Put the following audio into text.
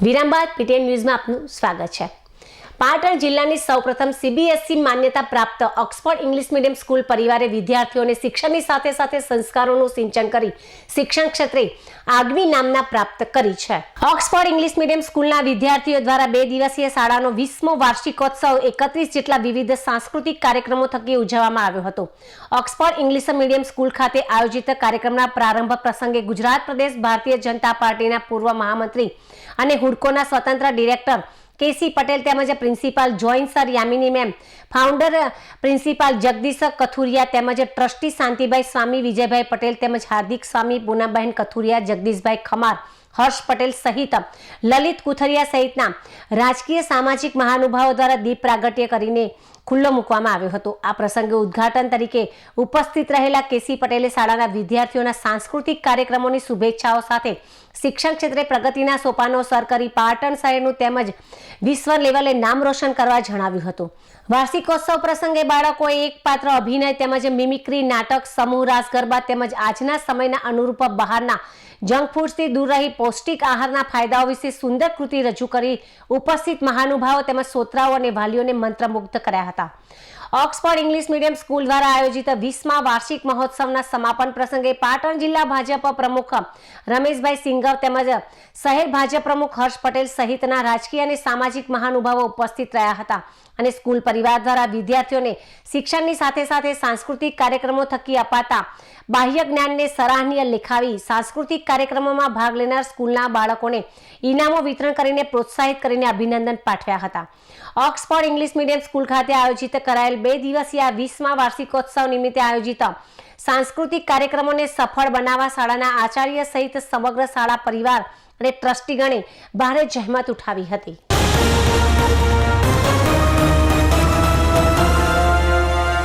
વિરામ બાદ પીટીએન ન્યૂઝમાં આપનું સ્વાગત છે। પાટણ જિલ્લાની સૌપ્રથમ સીબીએસઈ માન્યતા પ્રાપ્ત ઓક્સફર્ડ ઇંગ્લિશ મીડિયમ સ્કૂલ પરિવારે વિદ્યાર્થીઓને શિક્ષણની સાથે સાથે સંસ્કારોનું સિંચન કરી શિક્ષણ ક્ષેત્રે આગવી નામના પ્રાપ્ત કરી છે। ઓક્સફર્ડ ઇંગ્લિશ મીડિયમ સ્કૂલના વિદ્યાર્થીઓ દ્વારા 2 દિવસીય શાળાનો 20મો વાર્ષિકોત્સવ 31 જેટલા વિવિધ સાંસ્કૃતિક કાર્યક્રમો થકી ઉજવવામાં આવ્યો હતો। ઓક્સફર્ડ ઇંગ્લિશ મીડિયમ સ્કૂલ ખાતે આયોજિત કાર્યક્રમના પ્રારંભ પ્રસંગે ગુજરાત પ્રદેશ ભારતીય જનતા પાર્ટીના પૂર્વ મહામંત્રી અને હુડકોના સ્વતંત્ર ડિરેક્ટર કેસી પટેલ તેમજ principal joint sir Yamini ma'am, founder principal Jagdish Kathuria તેમજ ટ્રસ્ટી શાંતિભાઈ સ્વામી, વિજયભાઈ પટેલ તેમજ હાર્દિક સ્વામી, પૂનમબહેન કથુરિયા, જગદીશભાઈ ખમાર, હર્ષ પટેલ સહિત લલિત કુથરિયા સહિતના રાજકીય સામાજિક મહાનુભાવો દ્વારા દીપ પ્રાગટ્ય કરીને ખુલ્લો મૂકવામાં આવ્યો હતો। આ પ્રસંગે ઉદ્ઘાટન તરીકે ઉપસ્થિત રહેલા કેસી પટેલે શાળાના વિદ્યાર્થીઓના સાંસ્કૃતિક કાર્યક્રમોની શુભેચ્છાઓ સાથે શિક્ષણ ક્ષેત્રે પ્રગતિના સોપાનો સર કરી પાટણ શહેરનું તેમજ વિશ્વ લેવલે નામ રોશન કરવા જણાવ્યું હતું। વાર્ષિકોત્સવ પ્રસંગે બાળકોએ એક પાત્ર અભિનય તેમજ મિમિક્રી, નાટક, સમૂહ રાસ ગરબા તેમજ આજના સમયના અનુરૂપ બહારના જંક ફૂડથી દૂર રહી પૌષ્ટિક આહારના ફાયદાઓ વિશે સુંદર કૃતિ રજૂ કરી ઉપસ્થિત મહાનુભાવો તેમજ શ્રોતાઓ અને વાલીઓને મંત્રમુગ્ધ કર્યા હતા। ઓક્સફર્ડ ઇંગ્લિશ મીડિયમ સ્કૂલ દ્વારા આયોજિત 20મા વાર્ષિક મહોત્સવના સમાપન પ્રસંગે પાટણ જિલ્લા ભાજપ પ્રમુખ રમેશભાઈ સિંઘવ તેમજ શહેર ભાજપ પ્રમુખ હર્ષ પટેલ સહિતના રાજકીય અને સામાજિક મહાનુભાવો ઉપસ્થિત રહ્યા હતા અને સ્કૂલ પરિવાર દ્વારા વિદ્યાર્થીઓને શિક્ષણની સાથે સાથે સાંસ્કૃતિક કાર્યક્રમો થકી અપાતા બાહ્ય જ્ઞાનને સરાહનીય લેખાવી સાંસ્કૃતિક કાર્યક્રમોમાં ભાગ લેનાર સ્કૂલના બાળકોને ઇનામો વિતરણ કરીને પ્રોત્સાહિત કરીને અભિનંદન પાઠવ્યા હતા। ઓક્સફર્ડ ઇંગ્લિશ મીડિયમ સ્કૂલ ખાતે આયોજિત કરાયેલ 2 દિવસીય 20મા વાર્ષિકોત્સવ નિમિત્તે આયોજિત સાંસ્કૃતિક કાર્યક્રમોને સફળ બનાવવા શાળાના આચાર્ય સહિત સમગ્ર શાળા પરિવાર અને ટ્રસ્ટીગણે ભારે જહેમત ઉઠાવી હતી।